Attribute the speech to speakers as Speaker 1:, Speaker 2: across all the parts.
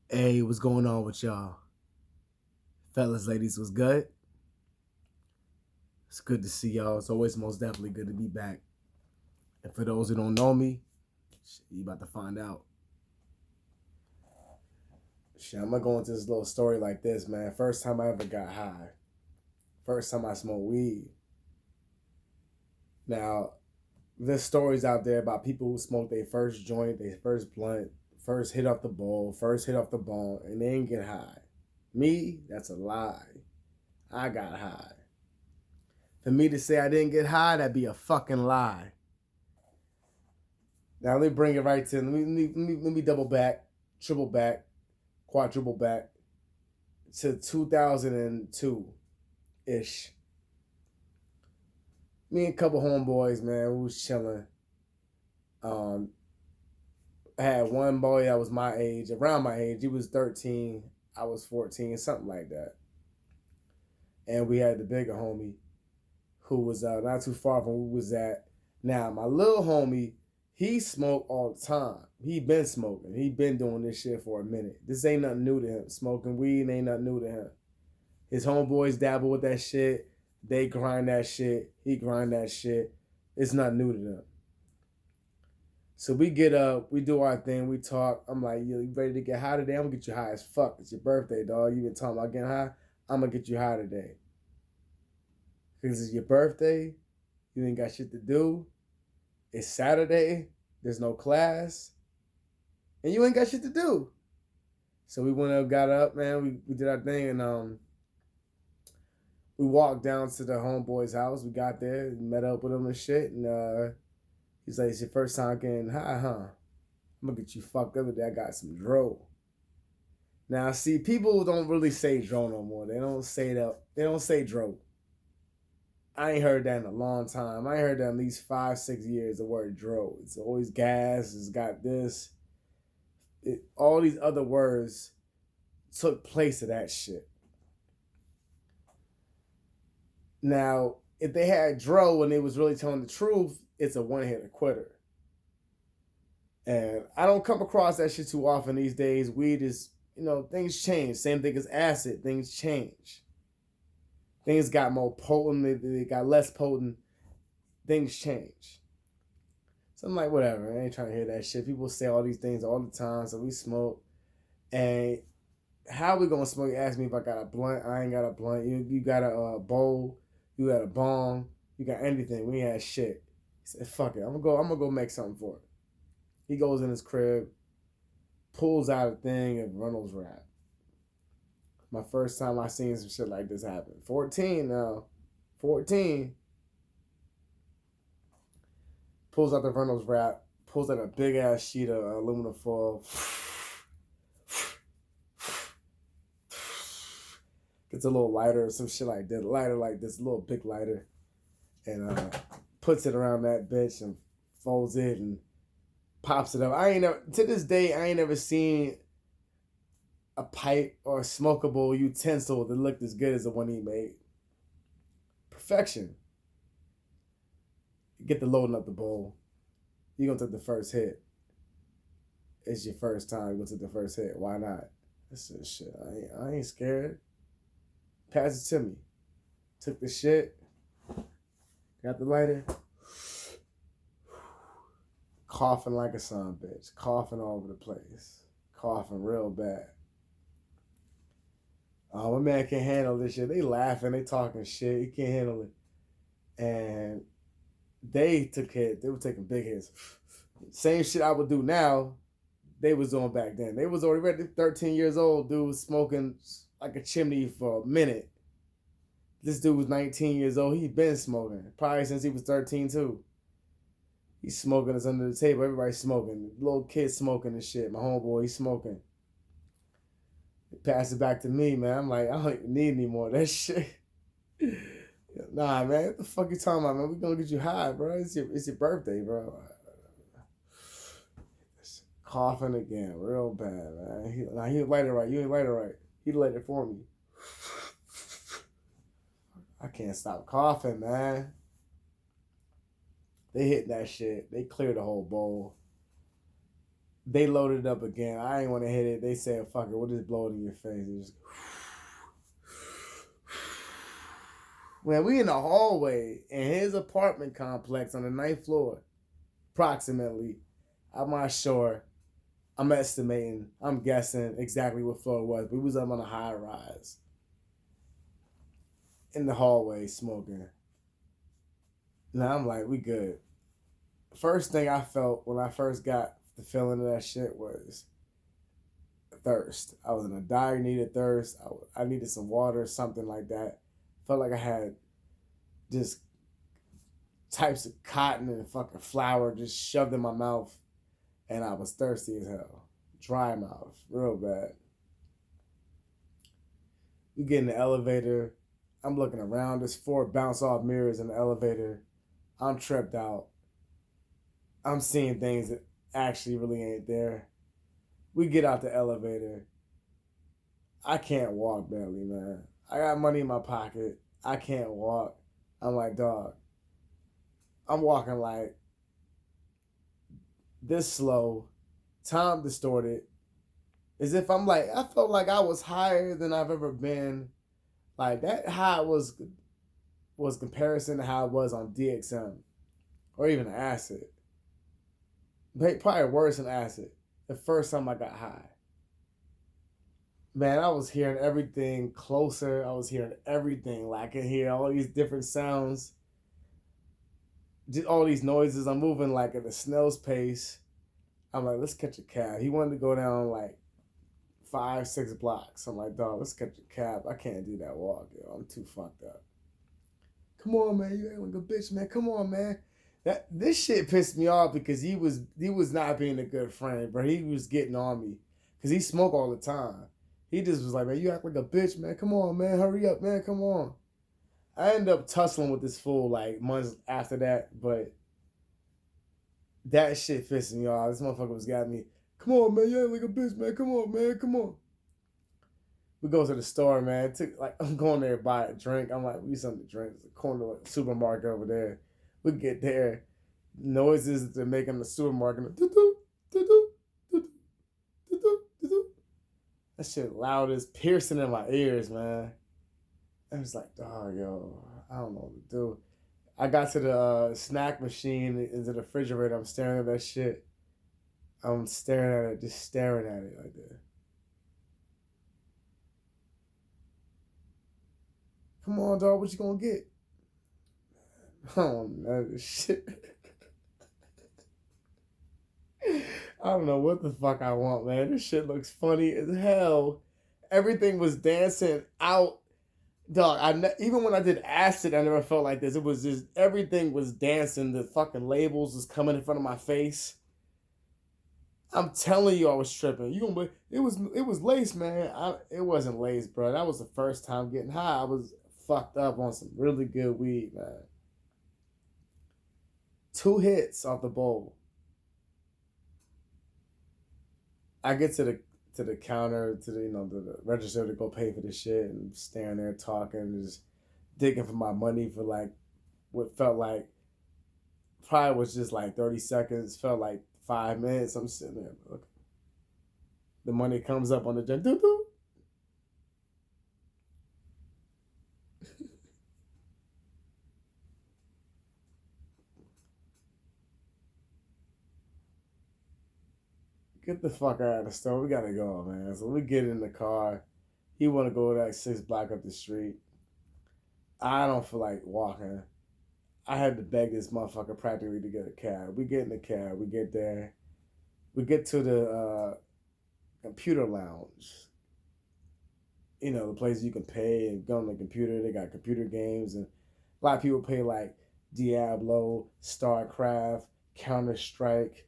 Speaker 1: Hey, what's going on with y'all? Fellas, ladies, was good? It's good to see y'all. It's always most definitely good to be back. And for those who don't know me, you about to find out. I'm gonna go into this little story like this, man. First time I ever got high. First time I smoked weed. Now, there's stories out there about people who smoked their first joint, their first blunt, first hit off the bowl, first hit off the bone, and they didn't get high. Me, that's a lie. I got high. For me to say I didn't get high, that'd be a fucking lie. Now let me bring it right to let me double back, triple back, quadruple back to 2002 ish. Me and a couple homeboys, man, we was chilling. Um, I had one boy that was my age, around my age. He was 13, I was 14, something like that. And we had the bigger homie who was not too far from where we was at. Now my little homie, he smoked all the time. He been smoking. He been doing this shit for a minute. This ain't nothing new to him. Smoking weed ain't nothing new to him. His homeboys dabble with that shit. They grind that shit. He grind that shit. It's not new to them. So we get up, we do our thing, we talk. I'm like, yo, you ready to get high today? I'm gonna get you high as fuck. It's your birthday, dog. You been talking about getting high? I'm gonna get you high today. Because it's your birthday. You ain't got shit to do. It's Saturday. There's no class. And you ain't got shit to do. So we went up, got up, man. We did our thing, and we walked down to the homeboy's house. We got there, met up with him and shit. And he's like, it's your first time getting high, huh? I'm going to get you fucked up today. I got some dro. Now, see, people don't really say dro no more. They don't say that. They don't say dro. I ain't heard that in a long time. I ain't heard that in at least 5-6 years, the word dro. It's always gas. It's got this. All these other words took place of that shit. Now, if they had dro and they was really telling the truth, it's a one-hitter quitter. And I don't come across that shit too often these days. Weed is, things change. Same thing as acid. Things change. Things got more potent. They got less potent. Things change. So I'm like, whatever. I ain't trying to hear that shit. People say all these things all the time. So we smoke. And how we gonna smoke? You ask me if I got a blunt. I ain't got a blunt. You got a bowl. You got a bong. You got anything. We ain't had shit. He said, fuck it. I'm gonna go make something for it. He goes in his crib, pulls out a thing of Reynolds wrap. My first time I seen some shit like this happen. 14 now. 14. Pulls out the Reynolds wrap. Pulls out a big ass sheet of aluminum foil. Gets a little lighter or some shit like that. Lighter like this, little big lighter. And puts it around that bitch and folds it and pops it up. To this day, I ain't never seen a pipe or a smokable utensil that looked as good as the one he made. Perfection. You get the loading up the bowl. You're going to take the first hit. It's your first time. You're going to take the first hit. Why not? This is shit. I ain't scared. Pass it to me. Took the shit. Got the lighter. Coughing like a son bitch. Coughing all over the place. Coughing real bad. Oh, my man can't handle this shit. They laughing, they talking shit. He can't handle it. And they took hits. They were taking big hits. Same shit I would do now, they was doing back then. They was already ready. 13 years old, dude was smoking like a chimney for a minute. This dude was 19 years old. He been smoking. Probably since he was 13 too. He's smoking us under the table. Everybody's smoking. Little kids smoking and shit. My homeboy, he's smoking. Pass it back to me, man. I'm like, I don't even need any more of that shit. Nah, man. What the fuck you talking about, man? We gonna get you high, bro. It's your birthday, bro. Coughing again, real bad, man. He light it right. You ain't light it right. He light it for me. I can't stop coughing, man. They hit that shit. They cleared the whole bowl. They loaded it up again. I ain't want to hit it. They said, "Fuck it, we'll just blow it in your face." It just... Man, we in the hallway in his apartment complex on the ninth floor, approximately. I'm not sure. I'm estimating. I'm guessing exactly what floor it was. We was up on a high rise in the hallway smoking. Now I'm like, we good. First thing I felt when I first got the feeling of that shit was thirst. I was in a dire need of thirst. I needed some water or something like that. Felt like I had just types of cotton and fucking flour just shoved in my mouth, and I was thirsty as hell. Dry mouth, real bad. We get in the elevator. I'm looking around. There's 4 bounce off mirrors in the elevator. I'm tripped out. I'm seeing things that actually really ain't there. We get out the elevator. I can't walk barely, man. I got money in my pocket. I can't walk. I'm like, dog, I'm walking like this slow, time distorted, as if I'm like, I felt like I was higher than I've ever been. Like that high was comparison to how I was on DXM or even acid. Probably worse than acid. The first time I got high. Man, I was hearing everything closer. I was hearing everything. Like I could hear all these different sounds. Just all these noises. I'm moving like at a snail's pace. I'm like, let's catch a cab. He wanted to go down like 5-6 blocks. I'm like, dog, let's catch a cab. I can't do that walk, yo. I'm too fucked up. Come on, man. You ain't like a bitch, man. Come on, man. This shit pissed me off because he was not being a good friend, bro. He was getting on me because he smoked all the time. He just was like, man, you act like a bitch, man. Come on, man. Hurry up, man. Come on. I ended up tussling with this fool like months after that, but that shit pissed me off. This motherfucker was got me. Come on, man. You act like a bitch, man. Come on, man. Come on. We go to the store, man. I'm going there to buy a drink. I'm like, we need something to drink. There's a corner like, supermarket over there. We get there. Noises they're making in the supermarket. That shit loud as piercing in my ears, man. I was like, dog, yo, I don't know what to do. I got to the snack machine into the refrigerator. I'm staring at that shit. I'm staring at it, just staring at it like that. Come on, dog, what you gonna get? Oh, man, this shit. I don't know what the fuck I want, man. This shit looks funny as hell. Everything was dancing out. Dog, even when I did acid, I never felt like this. It was just, everything was dancing. The fucking labels was coming in front of my face. I'm telling you I was tripping. It was lace, man. It wasn't lace, bro. That was the first time getting high. I was fucked up on some really good weed, man. 2 hits off the bowl. I get to the counter, to the register to go pay for the shit, and I'm staring there talking, just digging for my money for like what felt like probably was just like 30 seconds, felt like 5 minutes. I'm sitting there, look. The money comes up on the jet. Doo doo. Get the fuck out of the store. We gotta go, man. So we get in the car. He wanna go that 6 block up the street. I don't feel like walking. I had to beg this motherfucker practically to get a cab. We get in the cab. We get there. We get to the computer lounge. The place you can pay and go on the computer. They got computer games, and a lot of people pay like Diablo, StarCraft, Counter-Strike,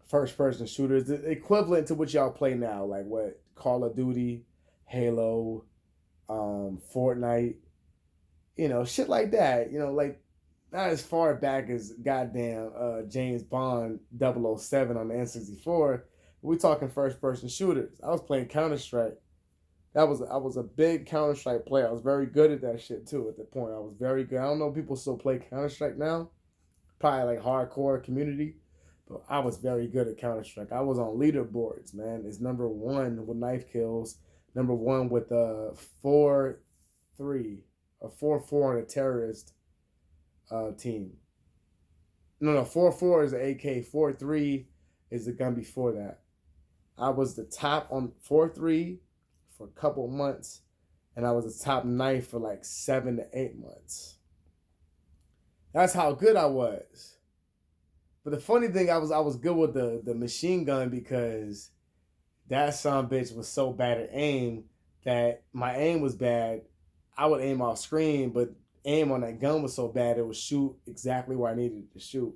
Speaker 1: first-person shooters, the equivalent to what y'all play now, like what Call of Duty, Halo, Fortnite, shit like that. Like not as far back as goddamn James Bond 007 on the N64. We're talking first-person shooters. I was playing Counter-Strike. I was a big Counter-Strike player. I was very good at that shit too. At the point, I was very good. I don't know if people still play Counter-Strike now. Probably like hardcore community. But I was very good at Counter Strike. I was on leaderboards, man. It's number one with knife kills, number one with 4-3 or 4-4 on a terrorist team. No, 4-4 is the AK. 4-3 is the gun before that. I was the top on 4-3 for a couple months, and I was the top knife for like 7 to 8 months. That's how good I was. But the funny thing, I was good with the machine gun because that son bitch was so bad at aim that my aim was bad. I would aim off screen, but aim on that gun was so bad it would shoot exactly where I needed it to shoot.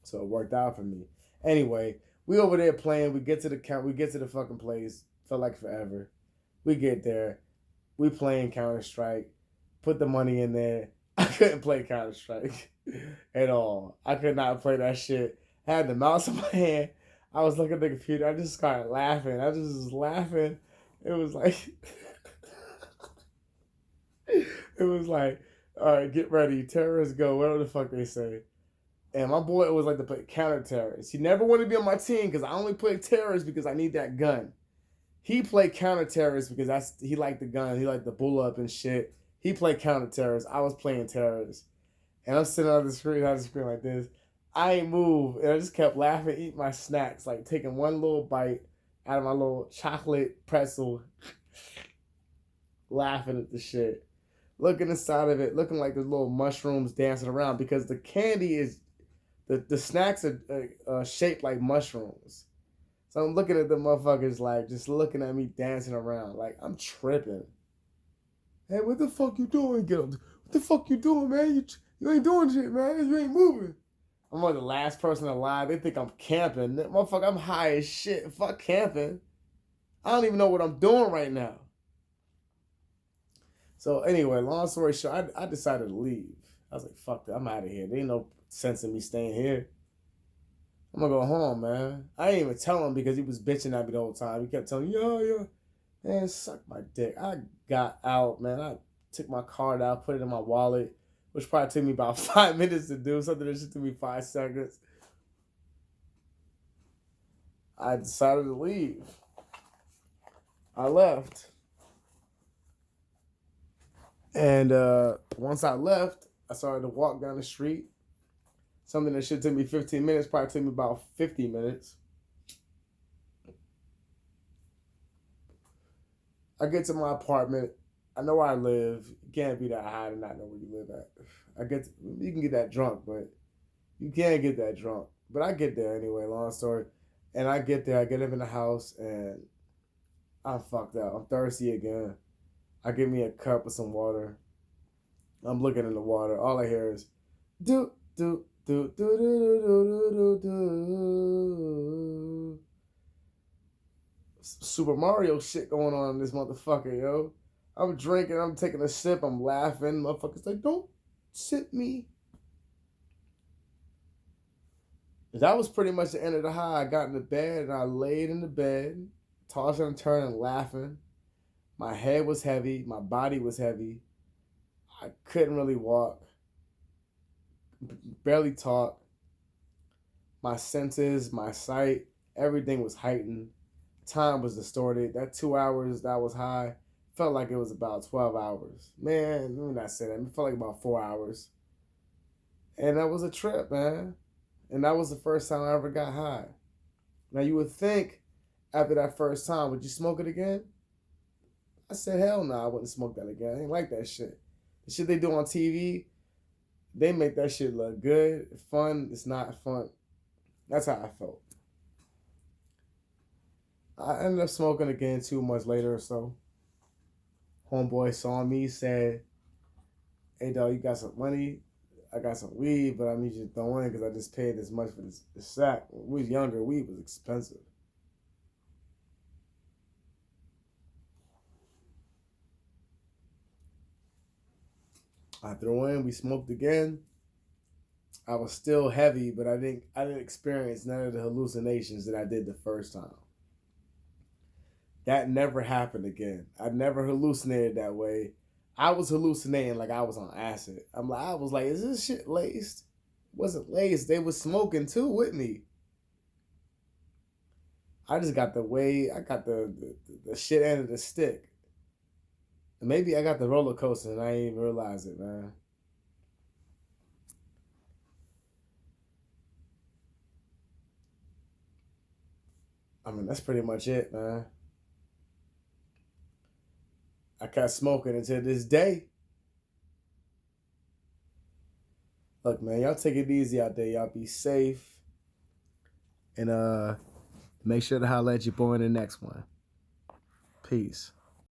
Speaker 1: So it worked out for me. Anyway, we over there playing. We get to the fucking place. Felt like forever. We get there. We playing Counter Strike. Put the money in there. I couldn't play Counter Strike at all. I could not play that shit. I had the mouse in my hand. I was looking at the computer. I just started laughing. I just was laughing. It was like, all right, get ready. Terrorists go. Whatever the fuck they say. And my boy was like to play counter terrorists. He never wanted to be on my team because I only play terrorists because I need that gun. He played counter terrorists because he liked the gun. He liked the bull up and shit. He played counter terrorists. I was playing terrorists. And I'm sitting on the screen like this. I ain't move. And I just kept laughing, eating my snacks, like taking one little bite out of my little chocolate pretzel, laughing at the shit. Looking inside of it, looking like there's little mushrooms dancing around because the candy is, the snacks are shaped like mushrooms. So I'm looking at the motherfuckers like just looking at me dancing around. Like I'm tripping. Hey, what the fuck you doing, Gil? What the fuck you doing, man? You ain't doing shit, man. You ain't moving. I'm like the last person alive. They think I'm camping. Motherfucker, I'm high as shit. Fuck camping. I don't even know what I'm doing right now. So anyway, long story short, I decided to leave. I was like, fuck that. I'm out of here. There ain't no sense in me staying here. I'm gonna go home, man. I didn't even tell him because he was bitching at me the whole time. He kept telling me, yeah. Man, suck my dick. I got out, man. I took my card out, put it in my wallet, which probably took me about 5 minutes to do. Something that should took me 5 seconds. I decided to leave. I left. And once I left, I started to walk down the street. Something that should take me 15 minutes probably took me about 50 minutes. I get to my apartment. I know where I live. You can't be that high to not know where you live at. You can get that drunk, but you can't get that drunk. But I get there anyway, long story. And I get there, I get up in the house, and I'm fucked up. I'm thirsty again. I get me a cup with some water. I'm looking in the water. All I hear is, do, do, do, do, do, do, do, do, do. Super Mario shit going on in this motherfucker, yo. I'm drinking, I'm taking a sip, I'm laughing. Motherfuckers like, don't sip me. That was pretty much the end of the high. I got into bed and I laid in the bed, tossing and turning, laughing. My head was heavy, my body was heavy. I couldn't really walk, barely talk. My senses, my sight, everything was heightened. Time was distorted. That 2 hours that was high felt like it was about 12 hours. Man, let me not say that. It felt like about 4 hours. And that was a trip, man. And that was the first time I ever got high. Now you would think after that first time, would you smoke it again? I said, hell no, I wouldn't smoke that again. I ain't like that shit. The shit they do on TV, they make that shit look good, fun. It's not fun. That's how I felt. I ended up smoking again 2 months later or so. Homeboy saw me, said, hey, dog, you got some money? I got some weed, but I need you to throw in because I just paid this much for this sack. When we was younger, weed was expensive. I threw in, we smoked again. I was still heavy, but I didn't experience none of the hallucinations that I did the first time. That never happened again. I never hallucinated that way. I was hallucinating like I was on acid. I was like, is this shit laced? It wasn't laced. They was smoking too with me. I just got I got the shit end of the stick. And maybe I got the roller coaster and I didn't even realize it, man. I mean, that's pretty much it, man. I kept smoking until this day. Look, man, y'all take it easy out there. Y'all be safe. And make sure to holler at your boy in the next one. Peace.